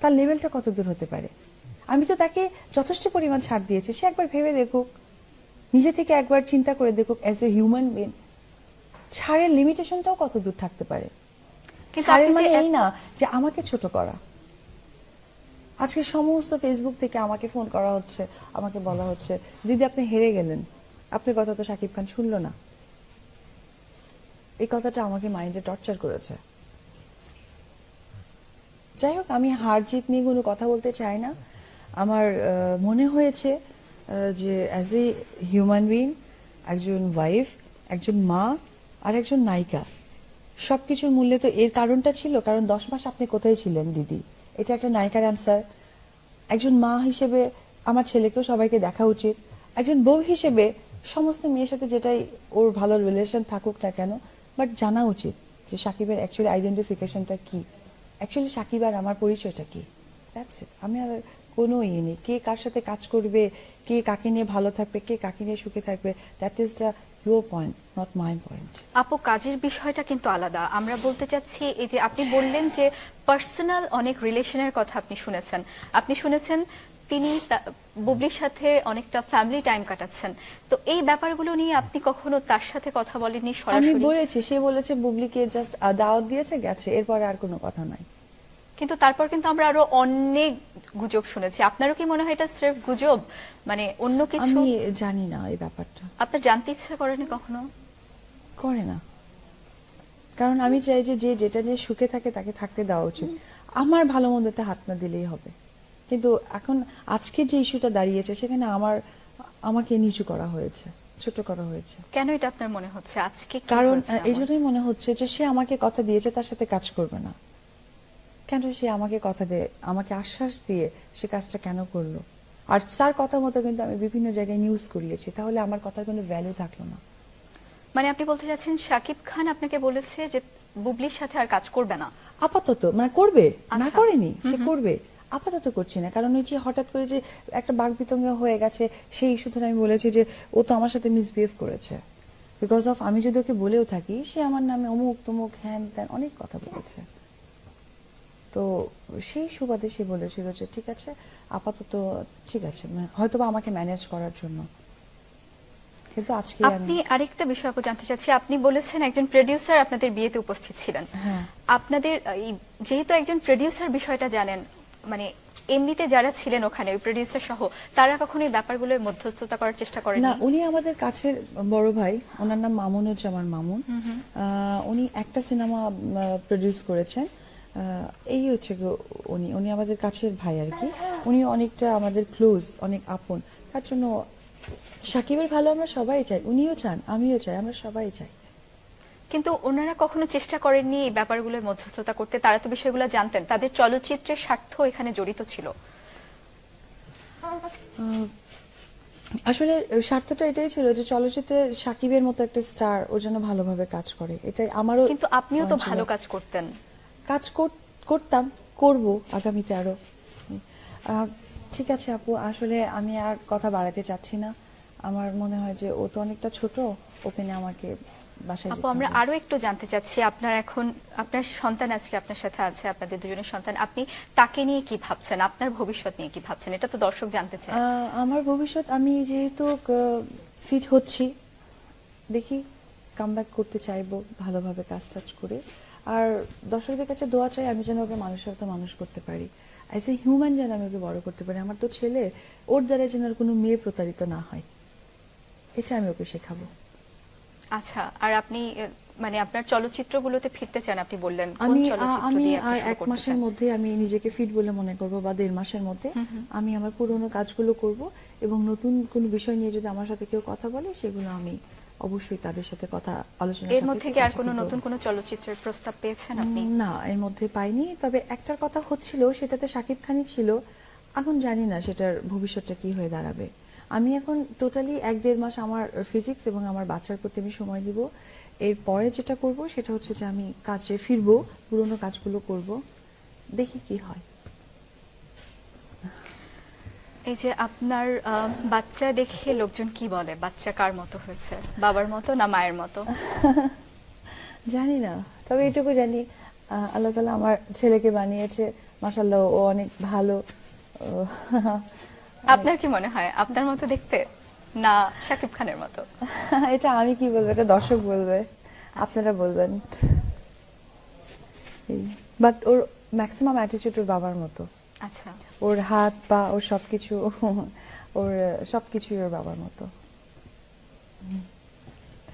তার লেভেলটা কত দূর হতে পারে? আমি তো তাকে যথেষ্ট পরিমাণ ছাড় দিয়েছি, সে একবার ভেবে দেখুক, নিজে থেকে একবার চিন্তা করে দেখুক অ্যাজ এ হিউম্যান বিং, ছাড়ের লিমিটেশনটাও কত দূর থাকতে পারে। ছাড়ের মানে এই না যে আমাকে ছোট করা, আজকে সমস্ত ফেসবুক থেকে আমাকে ফোন করা হচ্ছে, আমাকে বলা হচ্ছে দিদি আপনি হেরে গেলেন, আপনার কথা তো শাকিব খান শুনলো না। এই কথাটা আমাকে মাইন্ডে টর্চার করেছে। যাই হোক, আমি হার জিত নিয়ে কোনো কথা বলতে চাই না। আমার মনে হয়েছে যে অ্যাজ এ হিউম্যান বিইং, একজন ওয়াইফ, একজন মা আর একজন নায়িকা, সব কিছুর মূল্যে তো এর কারণটা ছিল, কারণ 10 মাস আপনি কোথায় ছিলেন দিদি, এটা একটা নায়িকার অ্যান্সার। একজন মা হিসেবে আমার ছেলেকেও সবাইকে দেখা উচিত। একজন বউ হিসেবে সমস্ত মেয়ের সাথে যেটাই ওর ভালো রিলেশন থাকুক না কেন, বাট জানা উচিত যে সাকিবের অ্যাকচুয়ালি আইডেন্টিফিকেশনটা কি, অ্যাকচুয়ালি সাকিব আর আমার পরিচয়টা কি। That's it. আমি আর কোনো ইয়ে নেই, কে কার সাথে কাজ করবে, কে কাকে নিয়ে ভালো থাকবে, কে কাকে নিয়ে সুখে থাকবে, that is the your point, not my point. আপু, কাজের বিষয়টা কিন্তু আলাদা। আমরা বলতে চাচ্ছি, এই যে আপনি বললেন যে পার্সোনাল অনেক রিলেশনের কথা আপনি শুনেছেন তিনি বুবলির সাথে অনেকটা ফ্যামিলি টাইম কাটাচ্ছেন, তো এই ব্যাপারগুলো নিয়ে আপনি কখনো তার সাথে কথা বলেননি আমি সরাসরি? বলেছি, সে বলেছে বুবলিকে জাস্ট দাওয়াত দিয়েছে, গেছে, এরপরে আর কোনো কথা নাই। কিন্তু তারপর কিন্তু আমরা আরো অনেক গুজব শুনেছি। আপনারও কি মনে হয় এটা স্রেফ গুজব, মানে অন্য কিছু? আমি জানি না এই ব্যাপারটা। আপনার জানতে ইচ্ছা করেনি কখনো? করে না, কারণ আমি চাই যে যে যেটা নিয়ে সুখে থাকে তাকে থাকতে দেওয়া উচিত। আমার ভালো মন্দতে হাত না দিলেই হবে। কিন্তু এখন আজকে যে ইস্যুটা দাঁড়িয়েছে সেখানে আমাকে নিচু করা হয়েছে, ছোট করা হয়েছে। কেন এটা আপনার মনে হচ্ছে আজকে? কারণ এই জন্যই মনে হচ্ছে যে সে আমাকে কথা দিয়েছে তার সাথে কাজ করবে না। কেন সে আমাকে কথা দিয়ে, আমাকে আশ্বাস দিয়ে সে কাজটা কেন করলো? আর তার কথা মতো কিন্তু আমি বিভিন্ন জায়গায় নিউজ করিয়েছি, তাহলে আমার কথার কোনো ভ্যালু থাকলো না। মানে আপনি বলতে চাচ্ছেন শাকিব খান আপনাকে বলেছে যে বুবলির সাথে আর কাজ করবে না? আপাতত মানে করবে না, আচ্ছা। করেনি, সে করবে, আপাতত করছি না। কারণ ওই যে হঠাৎ করে যে একটা বাকবিতঙ্গ হয়ে গেছে, সেই ইস্যু ধরে আমি বলেছি যে ও তো আমার সাথে মিসবিহেভ করেছে, বিকজ অফ আমি যদি ওকে বলেও থাকি সে আমার নামে অমুক তমুক হ্যান ত্যান অনেক কথা বলেছে। তো সেই সুবাদে সে বলেছিল যে ঠিক আছে আপাতত ঠিক আছে, হয়তো বা আমাকে ম্যানেজ করার জন্য। কিন্তু আজকে আপনি আরেকটা বিষয় আপু জানতে চাচ্ছি, আপনি বলেছেন একজন প্রোডিউসার আপনাদের বিয়েতে উপস্থিত ছিলেন। হ্যাঁ। আপনাদের যেহেতু একজন প্রোডিউসার বিষয়টা জানেন, মানে এমনিতে যারা ছিলেন ওখানে ওই প্রোডিউসার সহ, তারা কখনো এই ব্যাপারগুলো মধ্যস্থতা করার চেষ্টা করেন না? উনি আমাদের কাছের বড় ভাই, ওনার নাম মামুনুজ্জামান মামুন। উনি একটা সিনেমা প্রডিউস করেছেন, এই হচ্ছে উনি আমাদের কাছের ভাই আর কি। উনি অনেকটা আমাদের ক্লোজ, অনেক আপন। তার জন্য সাকিবের ভালো আমরা সবাই চাই, উনিও চান, আমিও চাই, আমরা সবাই চাই। কিন্তু ওনারা কখনো চেষ্টা করেননি এই ব্যাপারগুলোর মধ্যস্থতা করতে? তারা তো বিষয়গুলো জানতেন, তাদের চলচ্চিত্রের স্বার্থ এখানে জড়িত ছিল। আসলে স্বার্থটা এটাই ছিল যে চলচ্চিত্রে সাকিবের মতো একটা স্টার ও যেন ভালোভাবে কাজ করে, এটাই আমারও। কিন্তু আপনিও তো ভালো কাজ করতেন। কাজ করতাম, করব আগামীতে আরো। ঠিক আছে আপু, আসলে আমি আর কথা বাড়াতে চাচ্ছি না। আমার মনে হয় যে ও তো অনেকটা ছোট, ওকে নিয়ে আমাকে বাসায় আপু, আমরা আরো একটু জানতে চাচ্ছি, আপনার সন্তান আজকে আপনার সাথে আছে, আপনাদের দুজনের সন্তান, আপনি তাকে নিয়ে কি ভাবছেন, আপনার ভবিষ্যৎ নিয়ে কি ভাবছেন? এটা তো দর্শক জানতে চায়। আমার ভবিষ্যৎ, আমি যেহেতু ফিট হচ্ছি, দেখি কামব্যাক করতে চাইবো ভালোভাবে কাজ টাজ করে। আর দর্শকদের কাছে দোয়া চাই আমি যেন ওকে মানুষের মতো মানুষ করতে পারি, অ্যাজ এ হিউম্যান যেন আমি ওকে বড় করতে পারি। আমার তো ছেলে, ওর দ্বারা যেন আর কোনো মেয়ে প্রতারিত না হয়, এটা আমি ওকে শেখাবো। আচ্ছা, আর আপনি মানে আপনার চলচ্চিত্রগুলোতে ফিরতে চান, আপনি বললেন আমি আর 1 মাসের মধ্যে আমি নিজেকে ফিট বলে মনে করব, বা 1.5 মাসের মধ্যে আমি আমার পুরোনো কাজগুলো করব, এবং নতুন কোন বিষয় নিয়ে যদি আমার সাথে কেউ কথা বলে সেগুলো আমি অবশ্যই তাদের সাথে কথা আলোচনা। এর মধ্যে কি আর কোনো নতুন কোনো চলচ্চিত্রের প্রস্তাব পেয়েছেন আপনি? না, এর মধ্যে পাইনি, তবে একটার কথা হচ্ছিল, সেটাতে শাকিব খানই ছিল। এখন জানি না সেটার ভবিষ্যৎটা কি হয়ে দাঁড়াবে। আমি এখন টোটালি 1-1.5 মাস আমার ফিজিক্স এবং আমার বাচ্চার প্রতি আমি সময় দিব। এরপরে যেটা করব সেটা হচ্ছে যে আমি কাজে ফিরবো, পুরোনো কাজগুলো করব, দেখি কি হয়। এই যে আপনার বাচ্চা দেখে লোকজন কি বলে? বাচ্চা কার মতো হয়েছে, বাবার মতো না মায়ের মতো? জানি না, তবে এটুকু জানি আল্লাহ তাআলা আমার ছেলেকে বানিয়েছে, মাশাআল্লাহ ও অনেক ভালো। আপনার কি মনে হয় আপনার মতো দেখতে না শাকিব খানের মতো? এটা আমি কি বলবো, এটা দর্শক বলবে, আপনারা বলবেন। বাট ওর ম্যাক্সিমাম অ্যাটিটিউড ওর বাবার মতো। আচ্ছা, ওর হাত পা ওর সবকিছু ওর সবকিছুই ওর বাবার মতো।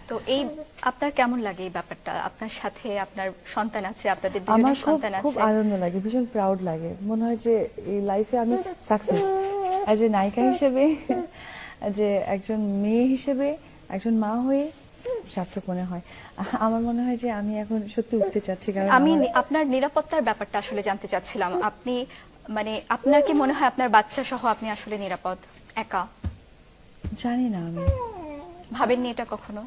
তো এই আপনার কেমন লাগে এই ব্যাপারটা? আপনার সাথে আপনার সন্তান আছে, আপনাদের আমার দুজনের খুব সন্তান খুব আছে। আনন্দ লাগে, ভীষণ প্রাউড লাগে, মনে হয় যে এই লাইফে আমি সাকসেস অ্যাজ এ নায়িকা হিসেবে, যে একজন মেয়ে হিসেবে, একজন মা হয়ে সার্থক মনে হয়। আমার মনে হয় যে আমি এখন সত্যি উঠতে চাচ্ছি, কারণ আমি আপনার নিরাপত্তার ব্যাপারটা আসলে জানতে চাচ্ছিলাম। আপনি মানে আপনার কি মনে হয় আপনার বাচ্চা সহ আপনি আসলে নিরাপদ একা? জানি না, আমি ভাবেননি এটা কখনো?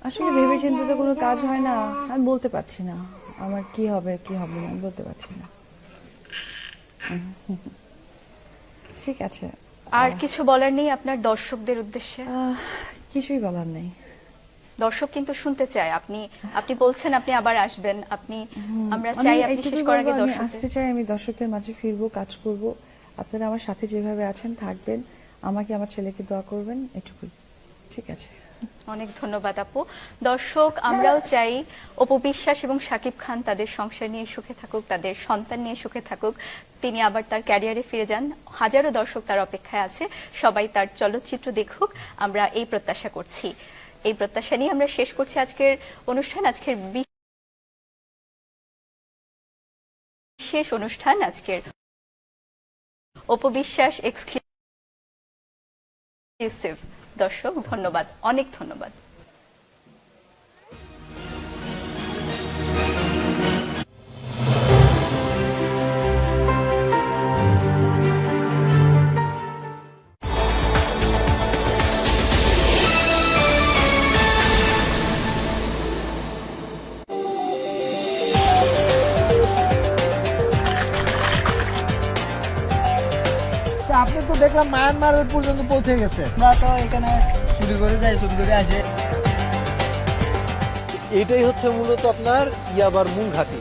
আসলে ভেবে চিন্তে তো কোনো কাজ হয় না, আমি বলতে পারছি না আমার কি হবে কি হবে না, আমি বলতে পারছি না। ঠিক আছে, আর কিছু বলার নেই আপনার দর্শকদের উদ্দেশ্যে? কিছুই বলার নেই। দর্শক কিন্তু শুনতে চায়, আপনি আপনি বলছেন আপনি আবার আসবেন, আপনি আমরা আমি চাই আপনি এইটুকুই শেষ করার আগে বলবো, আমি দর্শকদের আসতে চাই, আমি দর্শকদের মাঝে ফিরবো, কাজ করব, আপনারা আমার সাথে যেভাবে আছেন থাকবেন, আমাকে আমার ছেলেকে দোয়া করবেন, এটুকুই। ঠিক আছে, অনেক ধন্যবাদ আপু। দর্শক, আমরাও চাই অপু বিশ্বাস এবং শাকিব খান তাদের সংসার নিয়ে সুখে থাকুক, তাদের সন্তান নিয়ে সুখে থাকুক, তিনি আবার তার ক্যারিয়ারে ফিরে যান। হাজারো দর্শক তার অপেক্ষায় আছে, সবাই তার চলচ্চিত্র দেখুক, আমরা এই প্রত্যাশা করছি। এই প্রত্যাশা নিয়ে আমরা শেষ করছি আজকের অনুষ্ঠান, আজকের বিশেষ অনুষ্ঠান, আজকের অপু বিশ্বাস এক্সক্লুসিভ। দর্শক ধন্যবাদ, অনেক ধন্যবাদ। আপনি তো দেখলাম মায়ানমার পর্যন্ত পৌঁছে গেছে। আমরা তো এখানে চুরি করে যাই, চুরি করে আসে। এটাই হচ্ছে মূলত আপনার ইয়াবার মূল ঘাঁটি।